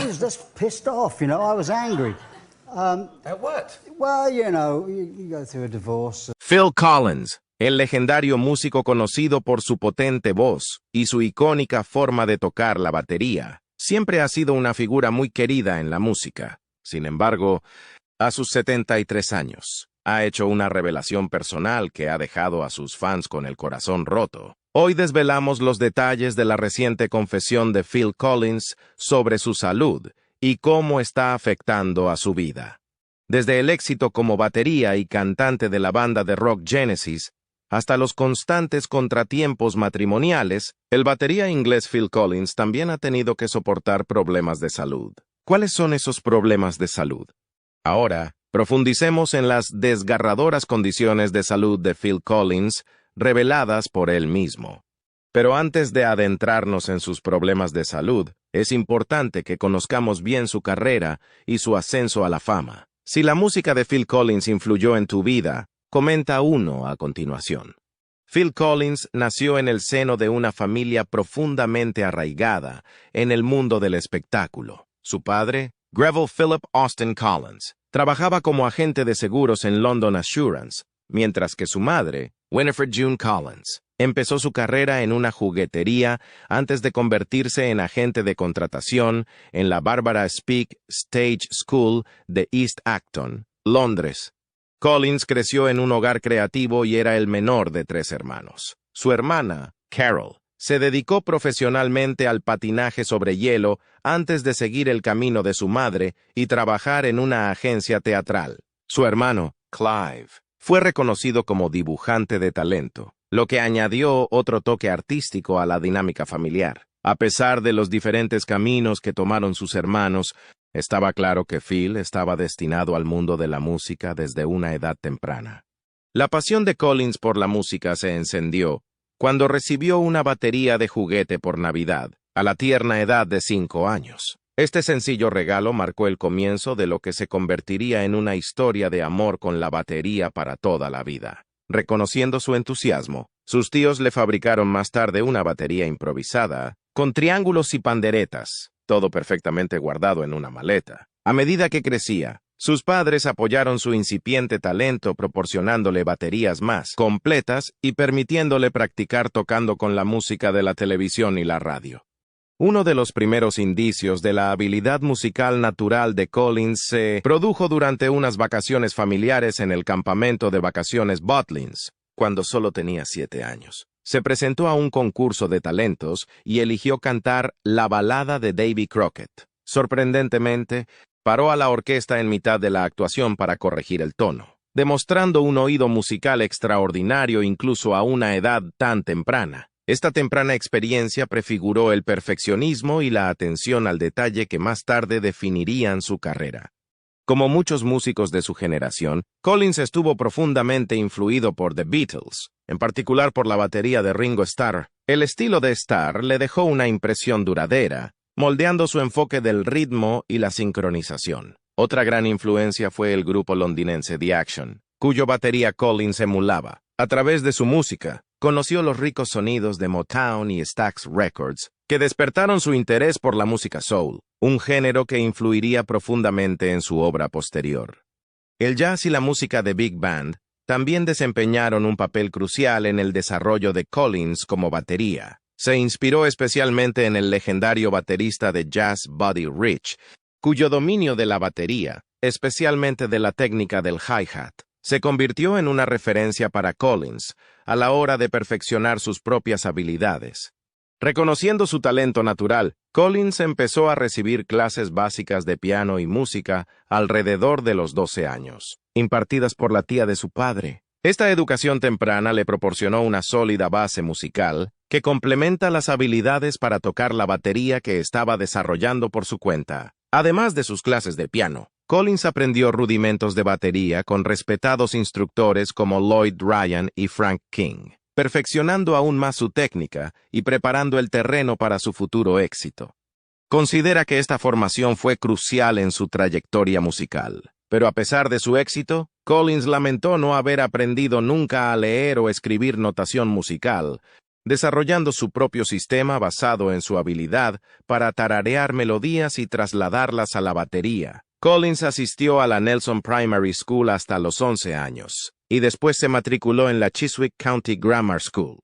was just pissed off, you know, I was angry. At what? Well, you know, you go through a divorce. Phil Collins, el legendario músico conocido por su potente voz y su icónica forma de tocar la batería, siempre ha sido una figura muy querida en la música. Sin embargo, a sus 73 años, ha hecho una revelación personal que ha dejado a sus fans con el corazón roto. Hoy desvelamos los detalles de la reciente confesión de Phil Collins sobre su salud y cómo está afectando a su vida. Desde el éxito como batería y cantante de la banda de rock Genesis, hasta los constantes contratiempos matrimoniales, el batería inglés Phil Collins también ha tenido que soportar problemas de salud. ¿Cuáles son esos problemas de salud? Ahora, profundicemos en las desgarradoras condiciones de salud de Phil Collins, reveladas por él mismo. Pero antes de adentrarnos en sus problemas de salud, es importante que conozcamos bien su carrera y su ascenso a la fama. Si la música de Phil Collins influyó en tu vida, comenta uno a continuación. Phil Collins nació en el seno de una familia profundamente arraigada en el mundo del espectáculo. Su padre, Greville Philip Austin Collins, trabajaba como agente de seguros en London Assurance, mientras que su madre, Winifred June Collins, empezó su carrera en una juguetería antes de convertirse en agente de contratación en la Barbara Speake Stage School de East Acton, Londres. Collins creció en un hogar creativo y era el menor de 3 hermanos. Su hermana, Carol, se dedicó profesionalmente al patinaje sobre hielo antes de seguir el camino de su madre y trabajar en una agencia teatral. Su hermano, Clive, fue reconocido como dibujante de talento, lo que añadió otro toque artístico a la dinámica familiar. A pesar de los diferentes caminos que tomaron sus hermanos, estaba claro que Phil estaba destinado al mundo de la música desde una edad temprana. La pasión de Collins por la música se encendió cuando recibió una batería de juguete por Navidad, a la tierna edad de 5 años. Este sencillo regalo marcó el comienzo de lo que se convertiría en una historia de amor con la batería para toda la vida. Reconociendo su entusiasmo, sus tíos le fabricaron más tarde una batería improvisada, con triángulos y panderetas, todo perfectamente guardado en una maleta. A medida que crecía, sus padres apoyaron su incipiente talento proporcionándole baterías más completas y permitiéndole practicar tocando con la música de la televisión y la radio. Uno de los primeros indicios de la habilidad musical natural de Collins se produjo durante unas vacaciones familiares en el campamento de vacaciones Butlins, cuando solo tenía 7 años. Se presentó a un concurso de talentos y eligió cantar la balada de Davy Crockett. Sorprendentemente, paró a la orquesta en mitad de la actuación para corregir el tono, demostrando un oído musical extraordinario incluso a una edad tan temprana. Esta temprana experiencia prefiguró el perfeccionismo y la atención al detalle que más tarde definirían su carrera. Como muchos músicos de su generación, Collins estuvo profundamente influido por The Beatles, en particular por la batería de Ringo Starr. El estilo de Starr le dejó una impresión duradera, moldeando su enfoque del ritmo y la sincronización. Otra gran influencia fue el grupo londinense The Action, cuyo batería Collins emulaba. A través de su música, conoció los ricos sonidos de Motown y Stax Records, que despertaron su interés por la música soul, un género que influiría profundamente en su obra posterior. El jazz y la música de Big Band también desempeñaron un papel crucial en el desarrollo de Collins como batería. Se inspiró especialmente en el legendario baterista de jazz Buddy Rich, cuyo dominio de la batería, especialmente de la técnica del hi-hat, se convirtió en una referencia para Collins a la hora de perfeccionar sus propias habilidades. Reconociendo su talento natural, Collins empezó a recibir clases básicas de piano y música alrededor de los 12 años, impartidas por la tía de su padre. Esta educación temprana le proporcionó una sólida base musical que complementa las habilidades para tocar la batería que estaba desarrollando por su cuenta. Además de sus clases de piano, Collins aprendió rudimentos de batería con respetados instructores como Lloyd Ryan y Frank King, perfeccionando aún más su técnica y preparando el terreno para su futuro éxito. Considera que esta formación fue crucial en su trayectoria musical. Pero a pesar de su éxito, Collins lamentó no haber aprendido nunca a leer o escribir notación musical, desarrollando su propio sistema basado en su habilidad para tararear melodías y trasladarlas a la batería. Collins asistió a la Nelson Primary School hasta los 11 años, y después se matriculó en la Chiswick County Grammar School.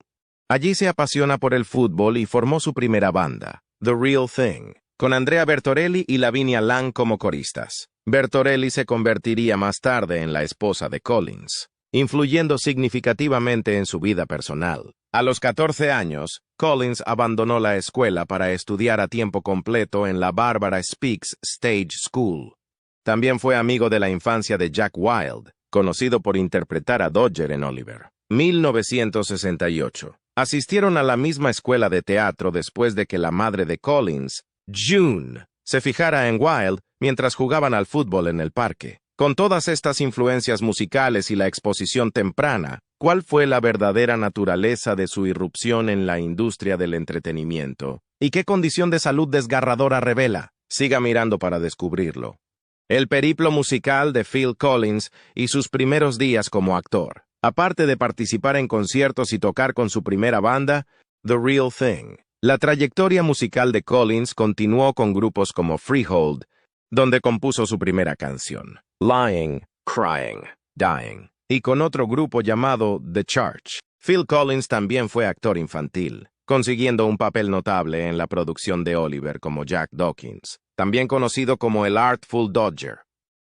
Allí se apasiona por el fútbol y formó su primera banda, The Real Thing, con Andrea Bertorelli y Lavinia Lang como coristas. Bertorelli se convertiría más tarde en la esposa de Collins, influyendo significativamente en su vida personal. A los 14 años, Collins abandonó la escuela para estudiar a tiempo completo en la Barbara Speaks Stage School. También fue amigo de la infancia de Jack Wilde, conocido por interpretar a Dodger en Oliver. 1968. Asistieron a la misma escuela de teatro después de que la madre de Collins, June, se fijara en Wilde mientras jugaban al fútbol en el parque. Con todas estas influencias musicales y la exposición temprana, ¿cuál fue la verdadera naturaleza de su irrupción en la industria del entretenimiento? ¿Y qué condición de salud desgarradora revela? Siga mirando para descubrirlo. El periplo musical de Phil Collins y sus primeros días como actor. Aparte de participar en conciertos y tocar con su primera banda, The Real Thing, la trayectoria musical de Collins continuó con grupos como Freehold, donde compuso su primera canción, Lying, Crying, Dying, y con otro grupo llamado The Church. Phil Collins también fue actor infantil, consiguiendo un papel notable en la producción de Oliver como Jack Dawkins, también conocido como el Artful Dodger.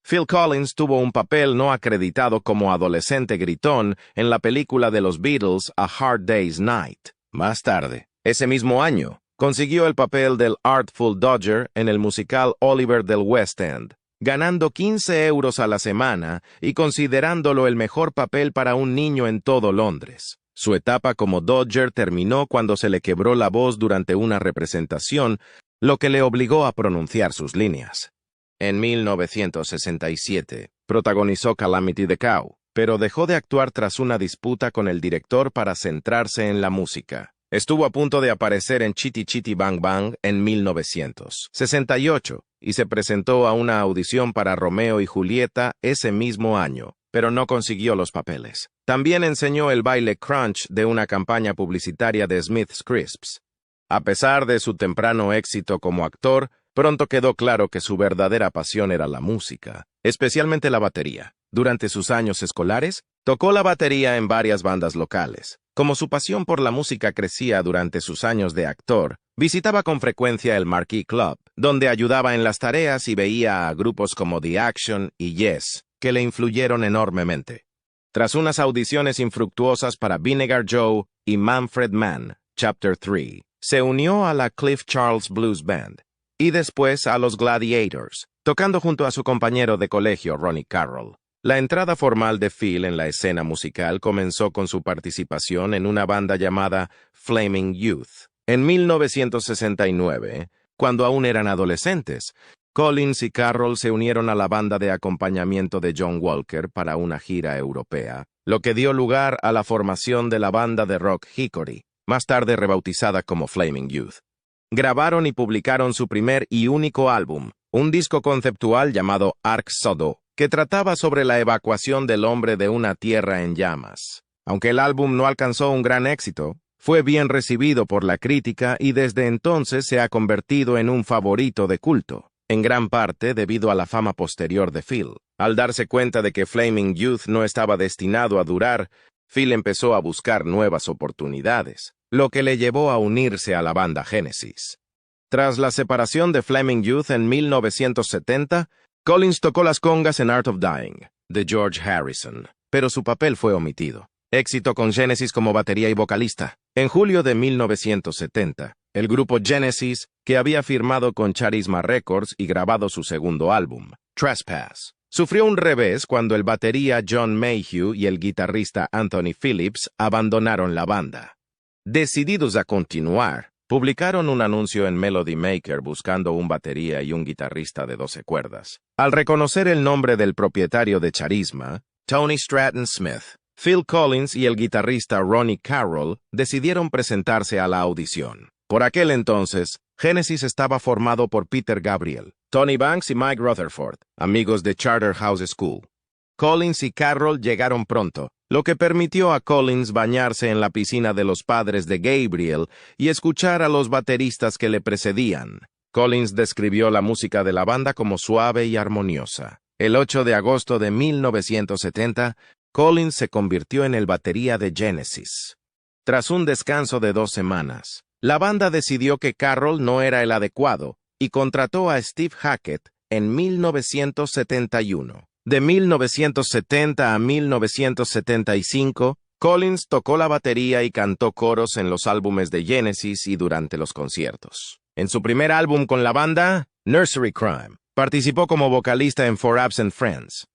Phil Collins tuvo un papel no acreditado como adolescente gritón en la película de los Beatles A Hard Day's Night. Más tarde, ese mismo año, consiguió el papel del Artful Dodger en el musical Oliver del West End, ganando 15 euros a la semana y considerándolo el mejor papel para un niño en todo Londres. Su etapa como Dodger terminó cuando se le quebró la voz durante una representación, lo que le obligó a pronunciar sus líneas. En 1967, protagonizó Calamity the Cow, pero dejó de actuar tras una disputa con el director para centrarse en la música. Estuvo a punto de aparecer en Chitty Chitty Bang Bang en 1968 y se presentó a una audición para Romeo y Julieta ese mismo año, pero no consiguió los papeles. También enseñó el baile crunch de una campaña publicitaria de Smith's Crisps. A pesar de su temprano éxito como actor, pronto quedó claro que su verdadera pasión era la música, especialmente la batería. Durante sus años escolares, tocó la batería en varias bandas locales. Como su pasión por la música crecía durante sus años de actor, visitaba con frecuencia el Marquee Club, donde ayudaba en las tareas y veía a grupos como The Action y Yes, que le influyeron enormemente. Tras unas audiciones infructuosas para Vinegar Joe y Manfred Mann, Chapter 3, se unió a la Cliff Charles Blues Band, y después a los Gladiators, tocando junto a su compañero de colegio Ronnie Carroll. La entrada formal de Phil en la escena musical comenzó con su participación en una banda llamada Flaming Youth. En 1969, cuando aún eran adolescentes, Collins y Carroll se unieron a la banda de acompañamiento de John Walker para una gira europea, lo que dio lugar a la formación de la banda de rock Hickory, más tarde rebautizada como Flaming Youth. Grabaron y publicaron su primer y único álbum, un disco conceptual llamado Ark Sodo, que trataba sobre la evacuación del hombre de una tierra en llamas. Aunque el álbum no alcanzó un gran éxito, fue bien recibido por la crítica y desde entonces se ha convertido en un favorito de culto, en gran parte debido a la fama posterior de Phil. Al darse cuenta de que Flaming Youth no estaba destinado a durar, Phil empezó a buscar nuevas oportunidades, lo que le llevó a unirse a la banda Genesis. Tras la separación de Flaming Youth en 1970, Collins tocó las congas en Art of Dying, de George Harrison, pero su papel fue omitido. Éxito con Genesis como batería y vocalista. En julio de 1970, el grupo Genesis, que había firmado con Charisma Records y grabado su segundo álbum, Trespass, sufrió un revés cuando el batería John Mayhew y el guitarrista Anthony Phillips abandonaron la banda. Decididos a continuar, publicaron un anuncio en Melody Maker buscando un batería y un guitarrista de 12 cuerdas. Al reconocer el nombre del propietario de Charisma, Tony Stratton Smith, Phil Collins y el guitarrista Ronnie Carroll decidieron presentarse a la audición. Por aquel entonces, Genesis estaba formado por Peter Gabriel, Tony Banks y Mike Rutherford, amigos de Charterhouse School. Collins y Carroll llegaron pronto, lo que permitió a Collins bañarse en la piscina de los padres de Gabriel y escuchar a los bateristas que le precedían. Collins describió la música de la banda como suave y armoniosa. El 8 de agosto de 1970, Collins se convirtió en el batería de Genesis. Tras un descanso de 2 semanas, la banda decidió que Carroll no era el adecuado y contrató a Steve Hackett en 1971. De 1970 a 1975, Collins tocó la batería y cantó coros en los álbumes de Genesis y durante los conciertos. En su primer álbum con la banda, Nursery Crime, participó como vocalista en For Absent Friends.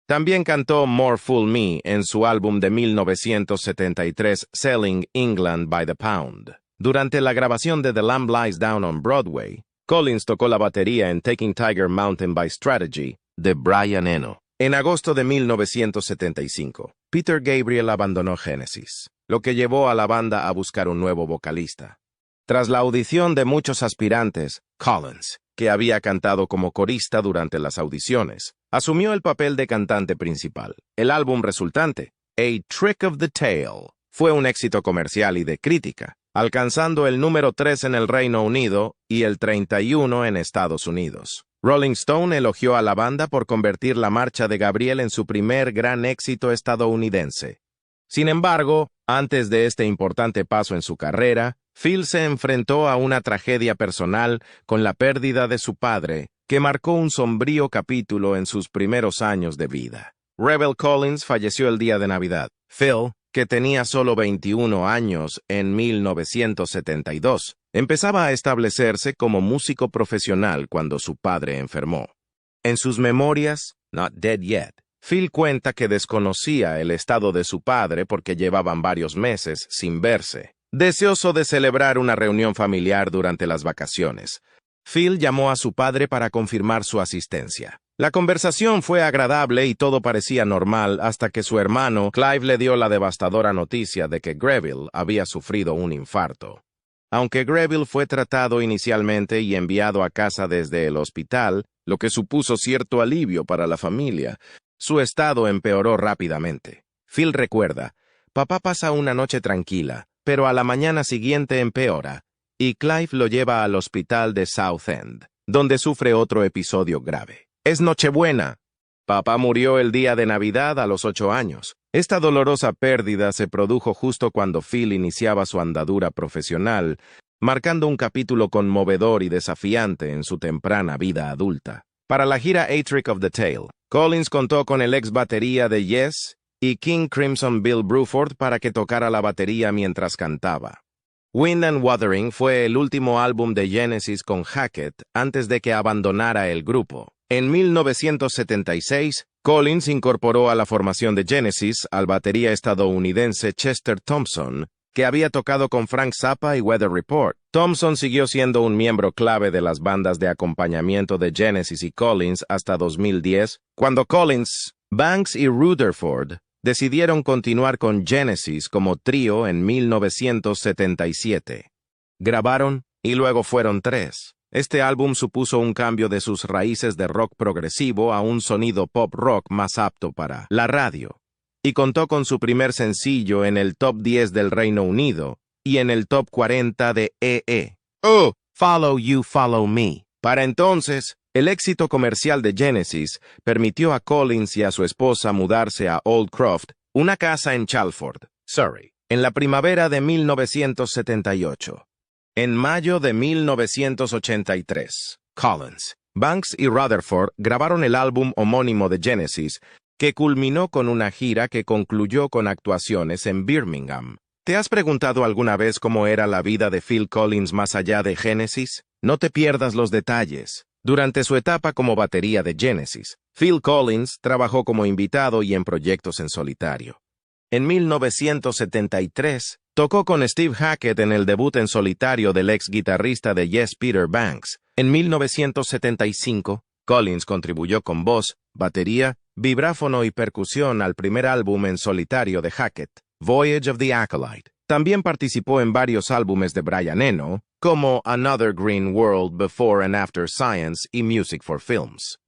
También cantó More Fool Me en su álbum de 1973, Selling England by the Pound. Durante la grabación de The Lamb Lies Down on Broadway, Collins tocó la batería en Taking Tiger Mountain by Strategy, de Brian Eno. En agosto de 1975, Peter Gabriel abandonó Genesis, lo que llevó a la banda a buscar un nuevo vocalista. Tras la audición de muchos aspirantes, Collins, que había cantado como corista durante las audiciones, asumió el papel de cantante principal. El álbum resultante, A Trick of the Tail, fue un éxito comercial y de crítica, alcanzando el número 3 en el Reino Unido y el 31 en Estados Unidos. Rolling Stone elogió a la banda por convertir la marcha de Gabriel en su primer gran éxito estadounidense. Sin embargo, antes de este importante paso en su carrera, Phil se enfrentó a una tragedia personal con la pérdida de su padre, que marcó un sombrío capítulo en sus primeros años de vida. Rebel Collins falleció el día de Navidad. Phil, que tenía solo 21 años en 1972, empezaba a establecerse como músico profesional cuando su padre enfermó. En sus memorias, Not Dead Yet, Phil cuenta que desconocía el estado de su padre porque llevaban varios meses sin verse. Deseoso de celebrar una reunión familiar durante las vacaciones, Phil llamó a su padre para confirmar su asistencia. La conversación fue agradable y todo parecía normal hasta que su hermano Clive le dio la devastadora noticia de que Greville había sufrido un infarto. Aunque Greville fue tratado inicialmente y enviado a casa desde el hospital, lo que supuso cierto alivio para la familia, su estado empeoró rápidamente. Phil recuerda, papá pasa una noche tranquila, pero a la mañana siguiente empeora, y Clive lo lleva al hospital de Southend, donde sufre otro episodio grave. Es Nochebuena. Papá murió el día de Navidad a los 8 años. Esta dolorosa pérdida se produjo justo cuando Phil iniciaba su andadura profesional, marcando un capítulo conmovedor y desafiante en su temprana vida adulta. Para la gira A Trick of the Tail, Collins contó con el ex batería de Yes y King Crimson Bill Bruford para que tocara la batería mientras cantaba. Wind and Wuthering fue el último álbum de Genesis con Hackett antes de que abandonara el grupo. En 1976, Collins incorporó a la formación de Genesis al batería estadounidense Chester Thompson, que había tocado con Frank Zappa y Weather Report. Thompson siguió siendo un miembro clave de las bandas de acompañamiento de Genesis y Collins hasta 2010, cuando Collins, Banks y Rutherford decidieron continuar con Genesis como trío en 1977. Grabaron y luego fueron 3. Este álbum supuso un cambio de sus raíces de rock progresivo a un sonido pop rock más apto para la radio, y contó con su primer sencillo en el top 10 del Reino Unido y en el top 40 de EE. Oh, Follow You, Follow Me. Para entonces, el éxito comercial de Genesis permitió a Collins y a su esposa mudarse a Old Croft, una casa en Chalford, Surrey, en la primavera de 1978. En mayo de 1983, Collins, Banks y Rutherford grabaron el álbum homónimo de Genesis, que culminó con una gira que concluyó con actuaciones en Birmingham. ¿Te has preguntado alguna vez cómo era la vida de Phil Collins más allá de Genesis? No te pierdas los detalles. Durante su etapa como batería de Genesis, Phil Collins trabajó como invitado y en proyectos en solitario. En 1973, tocó con Steve Hackett en el debut en solitario del ex guitarrista de Yes, Peter Banks. En 1975, Collins contribuyó con voz, batería, vibráfono y percusión al primer álbum en solitario de Hackett, Voyage of the Acolyte. También participó en varios álbumes de Brian Eno, como Another Green World, Before and After Science y Music for Films.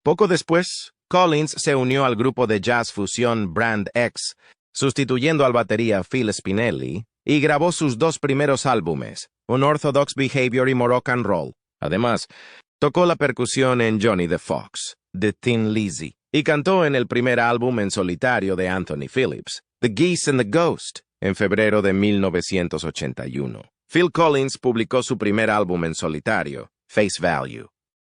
Poco después, Collins se unió al grupo de jazz fusión Brand X, sustituyendo al batería Phil Spinelli, y grabó sus dos primeros álbumes, Unorthodox Behavior y Moroccan Roll. Además, tocó la percusión en Johnny the Fox, The Thin Lizzy, y cantó en el primer álbum en solitario de Anthony Phillips, The Geese and the Ghost, en febrero de 1981. Phil Collins publicó su primer álbum en solitario, Face Value.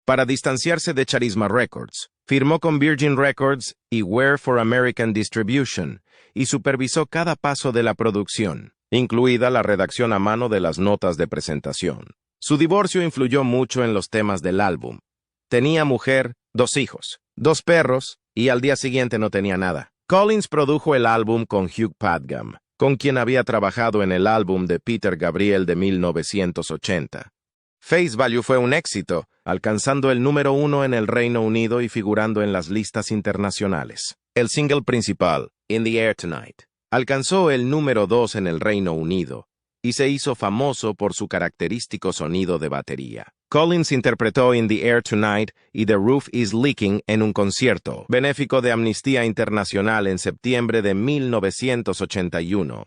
Para distanciarse de Charisma Records, firmó con Virgin Records y Ware for American Distribution, y supervisó cada paso de la producción, incluida la redacción a mano de las notas de presentación. Su divorcio influyó mucho en los temas del álbum. Tenía mujer, 2 hijos, 2 perros, y al día siguiente no tenía nada. Collins produjo el álbum con Hugh Padgham, con quien había trabajado en el álbum de Peter Gabriel de 1980. Face Value fue un éxito, alcanzando el número 1 en el Reino Unido y figurando en las listas internacionales. El single principal, In the Air Tonight, alcanzó el número 2 en el Reino Unido y se hizo famoso por su característico sonido de batería. Collins interpretó In the Air Tonight y The Roof is Leaking en un concierto benéfico de Amnistía Internacional en septiembre de 1981.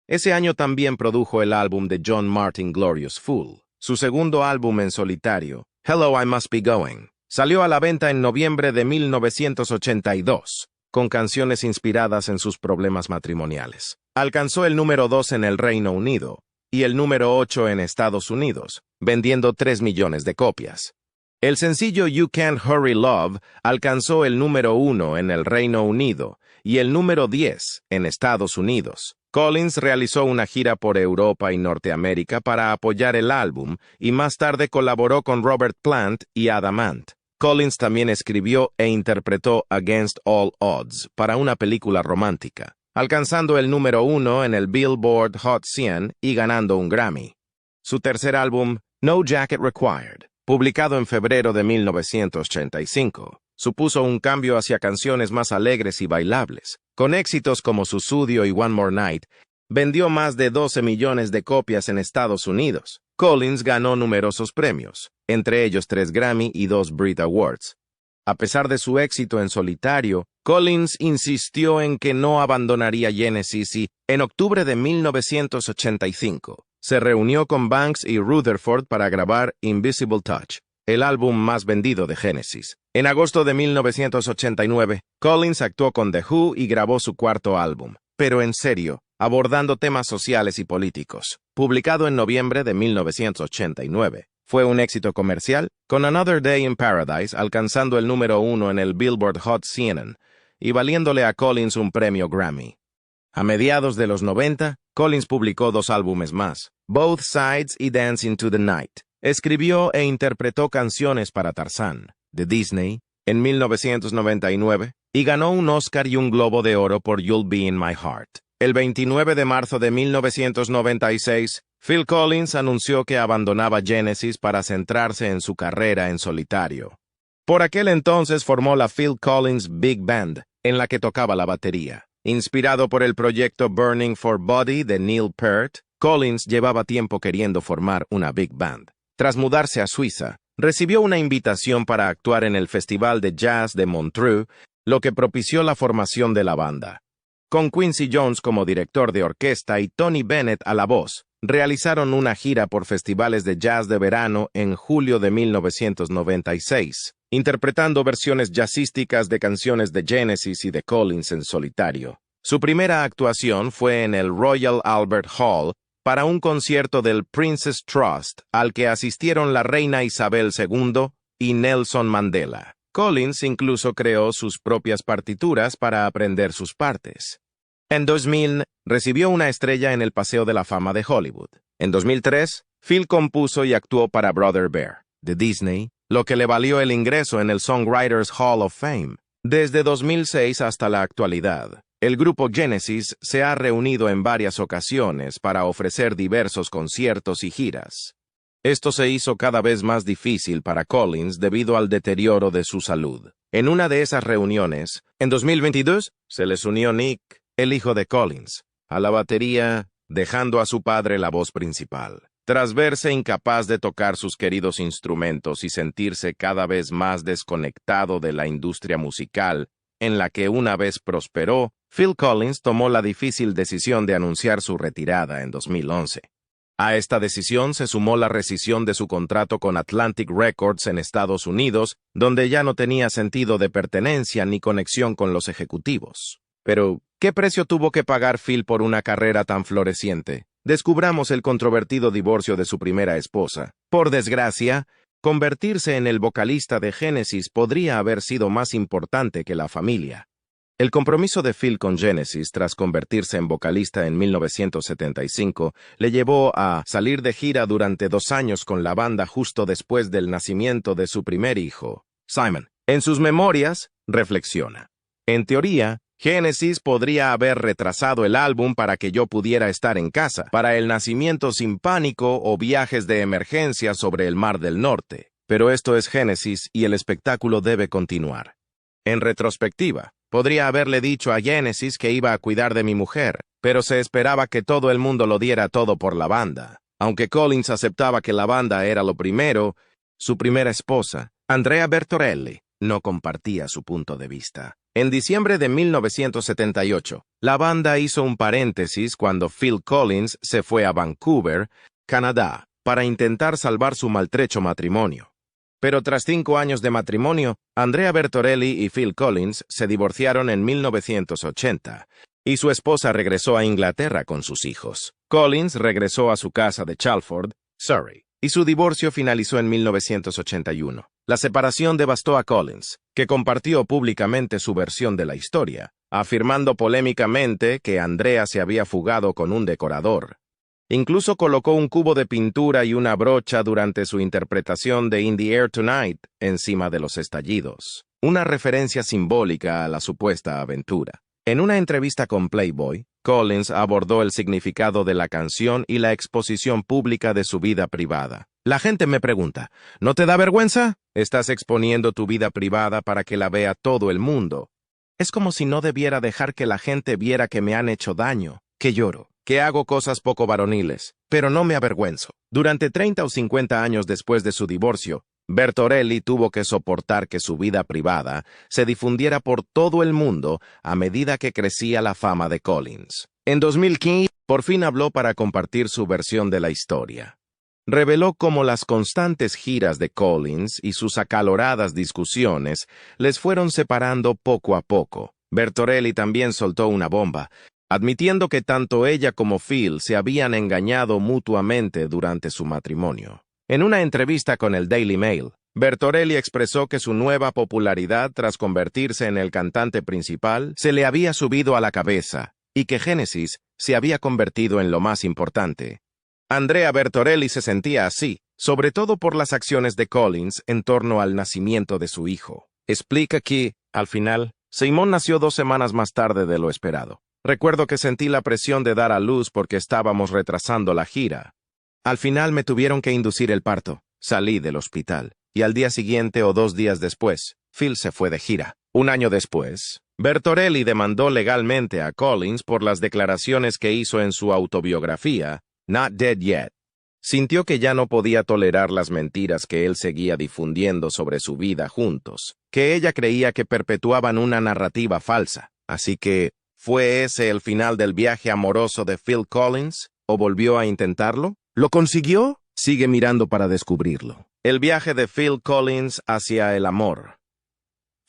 Ese año también produjo el álbum de John Martyn Glorious Fool. Su segundo álbum en solitario, Hello I Must Be Going, salió a la venta en noviembre de 1982, con canciones inspiradas en sus problemas matrimoniales. Alcanzó el número 2 en el Reino Unido y el número 8 en Estados Unidos, vendiendo 3 millones de copias. El sencillo You Can't Hurry Love alcanzó el número 1 en el Reino Unido y el número 10 en Estados Unidos. Collins realizó una gira por Europa y Norteamérica para apoyar el álbum y más tarde colaboró con Robert Plant y Adam Ant. Collins también escribió e interpretó Against All Odds para una película romántica, alcanzando el número 1 en el Billboard Hot 100 y ganando un Grammy. Su tercer álbum, No Jacket Required, publicado en febrero de 1985, supuso un cambio hacia canciones más alegres y bailables. Con éxitos como Sussudio y One More Night, vendió más de 12 millones de copias en Estados Unidos. Collins ganó numerosos premios, entre ellos 3 Grammy y 2 Brit Awards. A pesar de su éxito en solitario, Collins insistió en que no abandonaría Genesis y, en octubre de 1985, se reunió con Banks y Rutherford para grabar Invisible Touch, el álbum más vendido de Genesis. En agosto de 1989, Collins actuó con The Who y grabó su cuarto álbum, pero en serio, abordando temas sociales y políticos. Publicado en noviembre de 1989, fue un éxito comercial, con Another Day in Paradise alcanzando el número 1 en el Billboard Hot 100 y valiéndole a Collins un premio Grammy. A mediados de los 90, Collins publicó 2 álbumes más, Both Sides y Dancing to the Night. Escribió e interpretó canciones para Tarzán, de Disney, en 1999, y ganó un Oscar y un Globo de Oro por You'll Be in My Heart. El 29 de marzo de 1996, Phil Collins anunció que abandonaba Genesis para centrarse en su carrera en solitario. Por aquel entonces formó la Phil Collins Big Band, en la que tocaba la batería. Inspirado por el proyecto Burning for Body de Neil Peart, Collins llevaba tiempo queriendo formar una Big Band. Tras mudarse a Suiza, recibió una invitación para actuar en el Festival de Jazz de Montreux, lo que propició la formación de la banda. Con Quincy Jones como director de orquesta y Tony Bennett a la voz, realizaron una gira por festivales de jazz de verano en julio de 1996, interpretando versiones jazzísticas de canciones de Genesis y de Collins en solitario. Su primera actuación fue en el Royal Albert Hall para un concierto del Prince's Trust al que asistieron la reina Isabel II y Nelson Mandela. Collins incluso creó sus propias partituras para aprender sus partes. En 2000, recibió una estrella en el Paseo de la Fama de Hollywood. En 2003, Phil compuso y actuó para Brother Bear, de Disney, lo que le valió el ingreso en el Songwriters Hall of Fame. Desde 2006 hasta la actualidad, el grupo Genesis se ha reunido en varias ocasiones para ofrecer diversos conciertos y giras. Esto se hizo cada vez más difícil para Collins debido al deterioro de su salud. En una de esas reuniones, en 2022, se les unió Nick, el hijo de Collins, a la batería, dejando a su padre la voz principal. Tras verse incapaz de tocar sus queridos instrumentos y sentirse cada vez más desconectado de la industria musical, en la que una vez prosperó, Phil Collins tomó la difícil decisión de anunciar su retirada en 2011. A esta decisión se sumó la rescisión de su contrato con Atlantic Records en Estados Unidos, donde ya no tenía sentido de pertenencia ni conexión con los ejecutivos. Pero, ¿qué precio tuvo que pagar Phil por una carrera tan floreciente? Descubramos el controvertido divorcio de su primera esposa. Por desgracia, convertirse en el vocalista de Genesis podría haber sido más importante que la familia. El compromiso de Phil con Genesis tras convertirse en vocalista en 1975 le llevó a salir de gira durante 2 años con la banda justo después del nacimiento de su primer hijo, Simon. En sus memorias, reflexiona: en teoría, Genesis podría haber retrasado el álbum para que yo pudiera estar en casa, para el nacimiento sin pánico o viajes de emergencia sobre el Mar del Norte. Pero esto es Genesis y el espectáculo debe continuar. En retrospectiva, podría haberle dicho a Genesis que iba a cuidar de mi mujer, pero se esperaba que todo el mundo lo diera todo por la banda. Aunque Collins aceptaba que la banda era lo primero, su primera esposa, Andrea Bertorelli, no compartía su punto de vista. En diciembre de 1978, la banda hizo un paréntesis cuando Phil Collins se fue a Vancouver, Canadá, para intentar salvar su maltrecho matrimonio. Pero tras 5 años de matrimonio, Andrea Bertorelli y Phil Collins se divorciaron en 1980, y su esposa regresó a Inglaterra con sus hijos. Collins regresó a su casa de Chalford, Surrey, y su divorcio finalizó en 1981. La separación devastó a Collins, que compartió públicamente su versión de la historia, afirmando polémicamente que Andrea se había fugado con un decorador. Incluso colocó un cubo de pintura y una brocha durante su interpretación de In the Air Tonight encima de los estallidos, una referencia simbólica a la supuesta aventura. En una entrevista con Playboy, Collins abordó el significado de la canción y la exposición pública de su vida privada. La gente me pregunta, ¿no te da vergüenza? Estás exponiendo tu vida privada para que la vea todo el mundo. Es como si no debiera dejar que la gente viera que me han hecho daño, que lloro, que hago cosas poco varoniles, pero no me avergüenzo. Durante 30 o 50 años después de su divorcio, Bertorelli tuvo que soportar que su vida privada se difundiera por todo el mundo a medida que crecía la fama de Collins. En 2015, por fin habló para compartir su versión de la historia. Reveló cómo las constantes giras de Collins y sus acaloradas discusiones les fueron separando poco a poco. Bertorelli también soltó una bomba, admitiendo que tanto ella como Phil se habían engañado mutuamente durante su matrimonio. En una entrevista con el Daily Mail, Bertorelli expresó que su nueva popularidad tras convertirse en el cantante principal se le había subido a la cabeza y que Genesis se había convertido en lo más importante. Andrea Bertorelli se sentía así, sobre todo por las acciones de Collins en torno al nacimiento de su hijo. Explica que, al final, Simon nació 2 semanas más tarde de lo esperado. Recuerdo que sentí la presión de dar a luz porque estábamos retrasando la gira. Al final me tuvieron que inducir el parto. Salí del hospital. Y al día siguiente o 2 días después, Phil se fue de gira. 1 año después, Bertorelli demandó legalmente a Collins por las declaraciones que hizo en su autobiografía, Not Dead Yet. Sintió que ya no podía tolerar las mentiras que él seguía difundiendo sobre su vida juntos, que ella creía que perpetuaban una narrativa falsa. Así que, ¿fue ese el final del viaje amoroso de Phil Collins? ¿O volvió a intentarlo? ¿Lo consiguió? Sigue mirando para descubrirlo. El viaje de Phil Collins hacia el amor.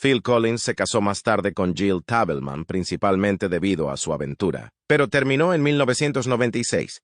Phil Collins se casó más tarde con Jill Tabelman, principalmente debido a su aventura, pero terminó en 1996.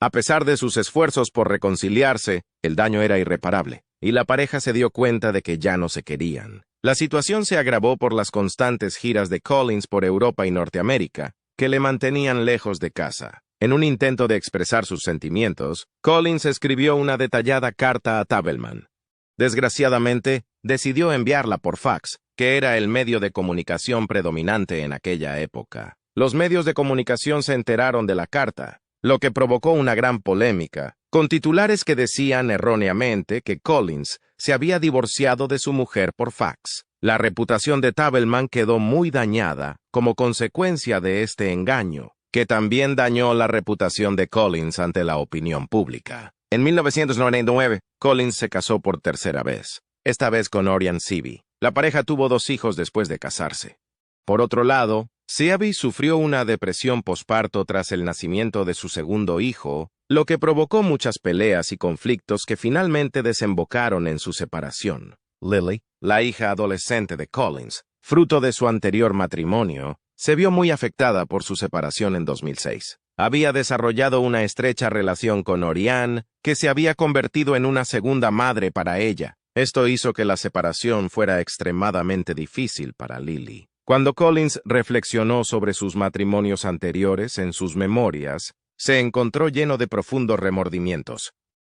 A pesar de sus esfuerzos por reconciliarse, el daño era irreparable, y la pareja se dio cuenta de que ya no se querían. La situación se agravó por las constantes giras de Collins por Europa y Norteamérica, que le mantenían lejos de casa. En un intento de expresar sus sentimientos, Collins escribió una detallada carta a Tabelman. Desgraciadamente, decidió enviarla por fax, que era el medio de comunicación predominante en aquella época. Los medios de comunicación se enteraron de la carta, lo que provocó una gran polémica, con titulares que decían erróneamente que Collins se había divorciado de su mujer por fax. La reputación de Tabelman quedó muy dañada como consecuencia de este engaño, que también dañó la reputación de Collins ante la opinión pública. En 1999, Collins se casó por tercera vez, esta vez con Orion Seavey. La pareja tuvo 2 hijos después de casarse. Por otro lado, Seavey sufrió una depresión posparto tras el nacimiento de su segundo hijo, lo que provocó muchas peleas y conflictos que finalmente desembocaron en su separación. Lily, la hija adolescente de Collins, fruto de su anterior matrimonio, se vio muy afectada por su separación en 2006. Había desarrollado una estrecha relación con Orion, que se había convertido en una segunda madre para ella. Esto hizo que la separación fuera extremadamente difícil para Lily. Cuando Collins reflexionó sobre sus matrimonios anteriores en sus memorias, se encontró lleno de profundos remordimientos.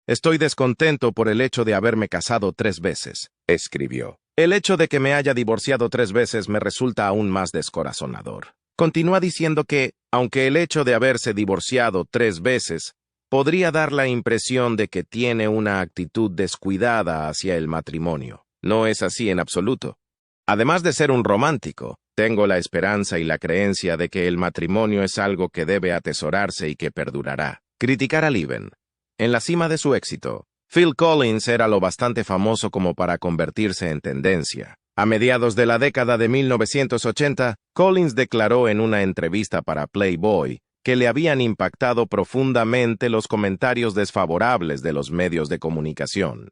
«Estoy descontento por el hecho de haberme casado 3 veces», escribió. «El hecho de que me haya divorciado 3 veces me resulta aún más descorazonador». Continúa diciendo que, aunque el hecho de haberse divorciado 3 veces podría dar la impresión de que tiene una actitud descuidada hacia el matrimonio, no es así en absoluto. Además de ser un romántico, tengo la esperanza y la creencia de que el matrimonio es algo que debe atesorarse y que perdurará. Criticar a Leven. En la cima de su éxito, Phil Collins era lo bastante famoso como para convertirse en tendencia. A mediados de la década de 1980, Collins declaró en una entrevista para Playboy que le habían impactado profundamente los comentarios desfavorables de los medios de comunicación.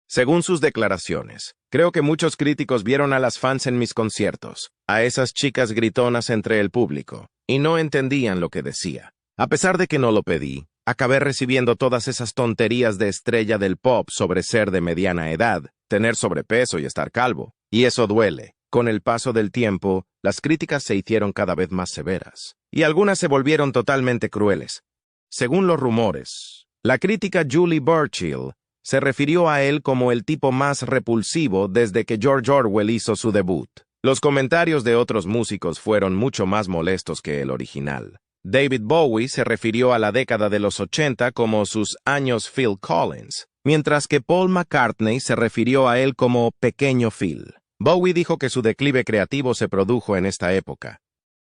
Según sus declaraciones, creo que muchos críticos vieron a las fans en mis conciertos, a esas chicas gritonas entre el público, y no entendían lo que decía. A pesar de que no lo pedí, acabé recibiendo todas esas tonterías de estrella del pop sobre ser de mediana edad, tener sobrepeso y estar calvo. Y eso duele. Con el paso del tiempo, las críticas se hicieron cada vez más severas, y algunas se volvieron totalmente crueles. Según los rumores, la crítica Julie Burchill se refirió a él como el tipo más repulsivo desde que George Orwell hizo su debut. Los comentarios de otros músicos fueron mucho más molestos que el original. David Bowie se refirió a la década de los 80 como sus años Phil Collins, mientras que Paul McCartney se refirió a él como Pequeño Phil. Bowie dijo que su declive creativo se produjo en esta época.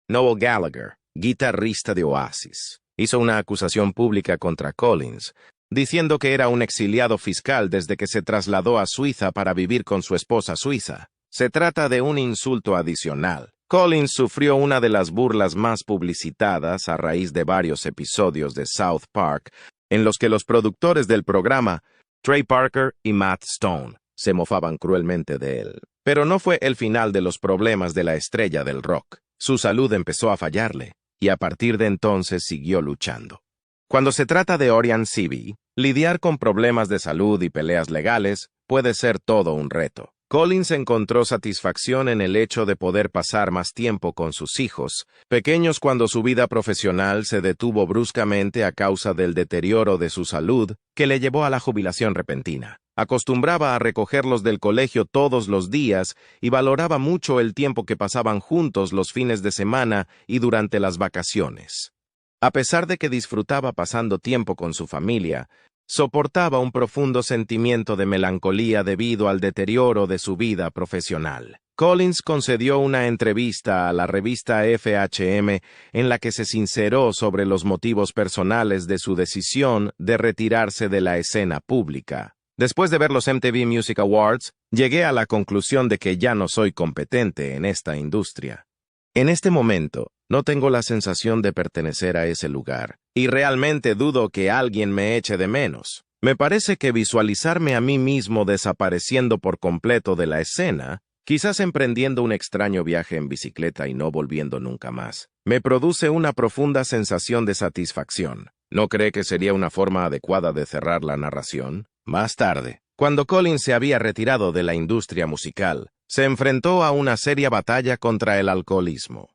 Noel Gallagher, guitarrista de Oasis, hizo una acusación pública contra Collins, diciendo que era un exiliado fiscal desde que se trasladó a Suiza para vivir con su esposa suiza. Se trata de un insulto adicional. Collins sufrió una de las burlas más publicitadas a raíz de varios episodios de South Park, en los que los productores del programa, Trey Parker y Matt Stone, se mofaban cruelmente de él. Pero no fue el final de los problemas de la estrella del rock. Su salud empezó a fallarle, y a partir de entonces siguió luchando. Cuando se trata de Orion Seavey, lidiar con problemas de salud y peleas legales puede ser todo un reto. Collins encontró satisfacción en el hecho de poder pasar más tiempo con sus hijos, pequeños cuando su vida profesional se detuvo bruscamente a causa del deterioro de su salud que le llevó a la jubilación repentina. Acostumbraba a recogerlos del colegio todos los días y valoraba mucho el tiempo que pasaban juntos los fines de semana y durante las vacaciones. A pesar de que disfrutaba pasando tiempo con su familia, soportaba un profundo sentimiento de melancolía debido al deterioro de su vida profesional. Collins concedió una entrevista a la revista FHM en la que se sinceró sobre los motivos personales de su decisión de retirarse de la escena pública. Después de ver los MTV Music Awards, llegué a la conclusión de que ya no soy competente en esta industria. En este momento, no tengo la sensación de pertenecer a ese lugar, y realmente dudo que alguien me eche de menos. Me parece que visualizarme a mí mismo desapareciendo por completo de la escena, quizás emprendiendo un extraño viaje en bicicleta y no volviendo nunca más, me produce una profunda sensación de satisfacción. ¿No cree que sería una forma adecuada de cerrar la narración? Más tarde, cuando Collins se había retirado de la industria musical, se enfrentó a una seria batalla contra el alcoholismo.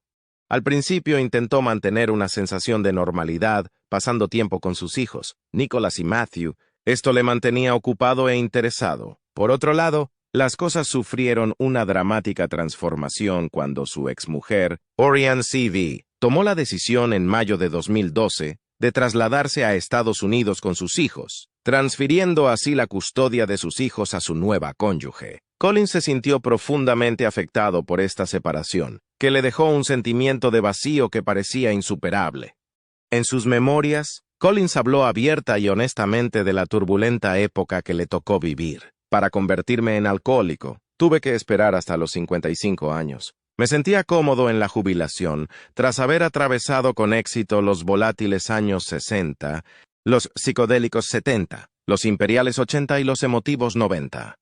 Al principio intentó mantener una sensación de normalidad, pasando tiempo con sus hijos, Nicholas y Matthew. Esto le mantenía ocupado e interesado. Por otro lado, las cosas sufrieron una dramática transformación cuando su exmujer, Orion Seavey, tomó la decisión en mayo de 2012 de trasladarse a Estados Unidos con sus hijos, transfiriendo así la custodia de sus hijos a su nueva cónyuge. Collins se sintió profundamente afectado por esta separación, que le dejó un sentimiento de vacío que parecía insuperable. En sus memorias, Collins habló abierta y honestamente de la turbulenta época que le tocó vivir. Para convertirme en alcohólico, tuve que esperar hasta los 55 años. Me sentía cómodo en la jubilación, tras haber atravesado con éxito los volátiles años 60, los psicodélicos 70, los imperiales 80 y los emotivos 90.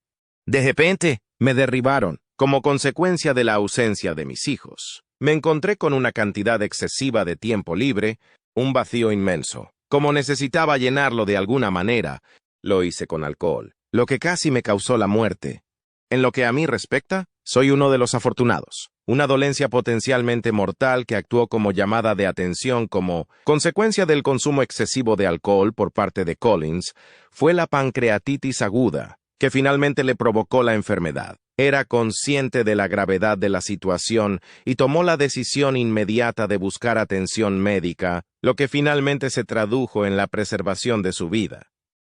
De repente, me derribaron, como consecuencia de la ausencia de mis hijos. Me encontré con una cantidad excesiva de tiempo libre, un vacío inmenso. Como necesitaba llenarlo de alguna manera, lo hice con alcohol, lo que casi me causó la muerte. En lo que a mí respecta, soy uno de los afortunados. Una dolencia potencialmente mortal que actuó como llamada de atención como consecuencia del consumo excesivo de alcohol por parte de Collins fue la pancreatitis aguda, que finalmente le provocó la enfermedad. Era consciente de la gravedad de la situación y tomó la decisión inmediata de buscar atención médica, lo que finalmente se tradujo en la preservación de su vida.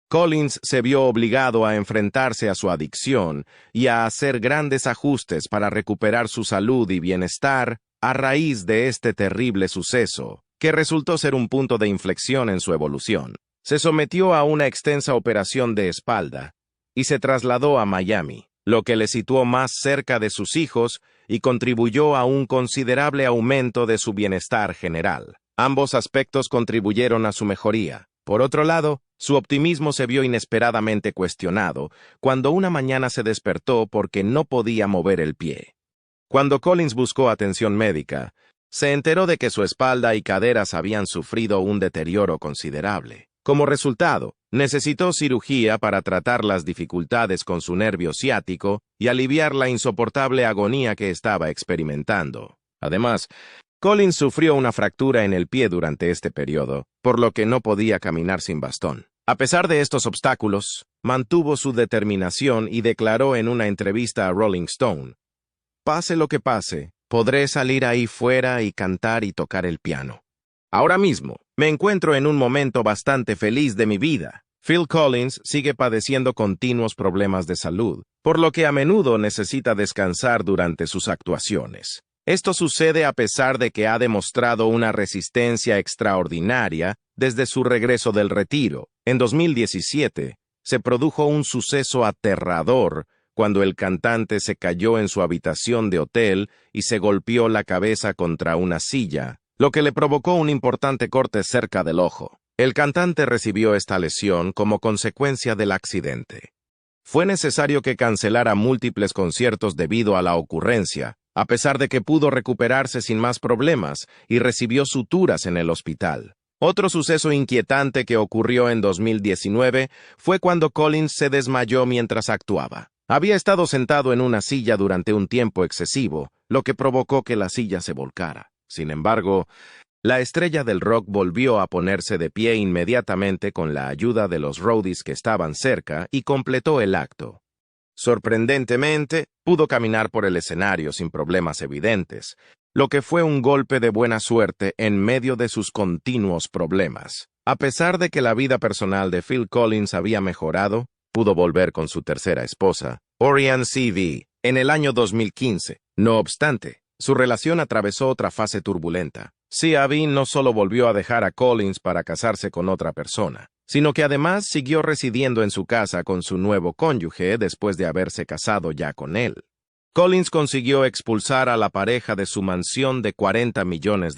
Collins se vio obligado a enfrentarse a su adicción y a hacer grandes ajustes para recuperar su salud y bienestar a raíz de este terrible suceso, que resultó ser un punto de inflexión en su evolución. Se sometió a una extensa operación de espalda y se trasladó a Miami, lo que le situó más cerca de sus hijos y contribuyó a un considerable aumento de su bienestar general. Ambos aspectos contribuyeron a su mejoría. Por otro lado, su optimismo se vio inesperadamente cuestionado cuando una mañana se despertó porque no podía mover el pie. Cuando Collins buscó atención médica, se enteró de que su espalda y caderas habían sufrido un deterioro considerable. Como resultado, necesitó cirugía para tratar las dificultades con su nervio ciático y aliviar la insoportable agonía que estaba experimentando. Además, Collins sufrió una fractura en el pie durante este periodo, por lo que no podía caminar sin bastón. A pesar de estos obstáculos, mantuvo su determinación y declaró en una entrevista a Rolling Stone: «Pase lo que pase, podré salir ahí fuera y cantar y tocar el piano. Ahora mismo, me encuentro en un momento bastante feliz de mi vida». Phil Collins sigue padeciendo continuos problemas de salud, por lo que a menudo necesita descansar durante sus actuaciones. Esto sucede a pesar de que ha demostrado una resistencia extraordinaria desde su regreso del retiro. En 2017, se produjo un suceso aterrador cuando el cantante se cayó en su habitación de hotel y se golpeó la cabeza contra una silla, lo que le provocó un importante corte cerca del ojo. El cantante recibió esta lesión como consecuencia del accidente. Fue necesario que cancelara múltiples conciertos debido a la ocurrencia, a pesar de que pudo recuperarse sin más problemas y recibió suturas en el hospital. Otro suceso inquietante que ocurrió en 2019 fue cuando Collins se desmayó mientras actuaba. Había estado sentado en una silla durante un tiempo excesivo, lo que provocó que la silla se volcara. Sin embargo, la estrella del rock volvió a ponerse de pie inmediatamente con la ayuda de los roadies que estaban cerca y completó el acto. Sorprendentemente, pudo caminar por el escenario sin problemas evidentes, lo que fue un golpe de buena suerte en medio de sus continuos problemas. A pesar de que la vida personal de Phil Collins había mejorado, pudo volver con su tercera esposa, Orianne C.V., en el año 2015. No obstante, su relación atravesó otra fase turbulenta. C.V. no solo volvió a dejar a Collins para casarse con otra persona, sino que además siguió residiendo en su casa con su nuevo cónyuge después de haberse casado ya con él. Collins consiguió expulsar a la pareja de su mansión de $40 millones,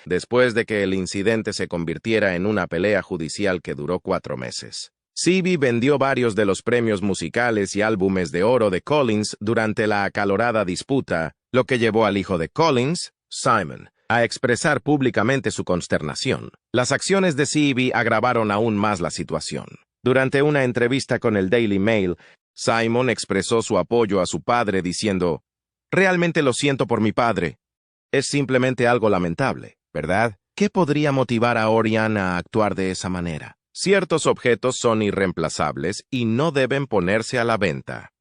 después de que el incidente se convirtiera en una pelea judicial que duró 4 meses. C.V. vendió varios de los premios musicales y álbumes de oro de Collins durante la acalorada disputa, lo que llevó al hijo de Collins, Simon, a expresar públicamente su consternación. Las acciones de C.V. agravaron aún más la situación. Durante una entrevista con el Daily Mail, Simon expresó su apoyo a su padre diciendo: «Realmente lo siento por mi padre. Es simplemente algo lamentable, ¿verdad? ¿Qué podría motivar a Orianne a actuar de esa manera? Ciertos objetos son irreemplazables y no deben ponerse a la venta.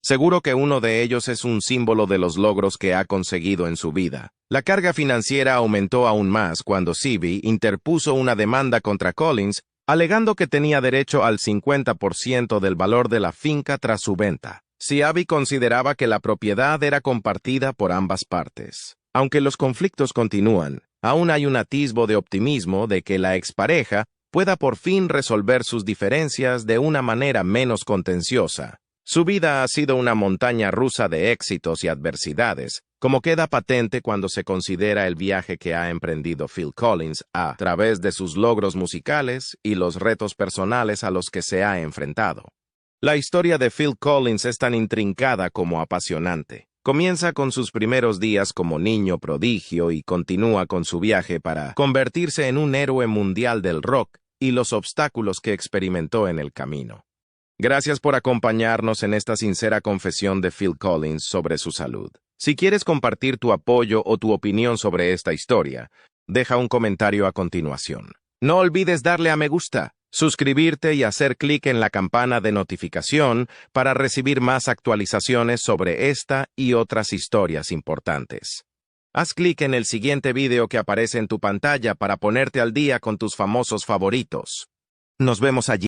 Seguro que uno de ellos es un símbolo de los logros que ha conseguido en su vida». La carga financiera aumentó aún más cuando C.V. interpuso una demanda contra Collins, alegando que tenía derecho al 50% del valor de la finca tras su venta. C.V. consideraba que la propiedad era compartida por ambas partes. Aunque los conflictos continúan, aún hay un atisbo de optimismo de que la expareja pueda por fin resolver sus diferencias de una manera menos contenciosa. Su vida ha sido una montaña rusa de éxitos y adversidades, como queda patente cuando se considera el viaje que ha emprendido Phil Collins a través de sus logros musicales y los retos personales a los que se ha enfrentado. La historia de Phil Collins es tan intrincada como apasionante. Comienza con sus primeros días como niño prodigio y continúa con su viaje para convertirse en un héroe mundial del rock y los obstáculos que experimentó en el camino. Gracias por acompañarnos en esta sincera confesión de Phil Collins sobre su salud. Si quieres compartir tu apoyo o tu opinión sobre esta historia, deja un comentario a continuación. No olvides darle a me gusta, suscribirte y hacer clic en la campana de notificación para recibir más actualizaciones sobre esta y otras historias importantes. Haz clic en el siguiente video que aparece en tu pantalla para ponerte al día con tus famosos favoritos. Nos vemos allí.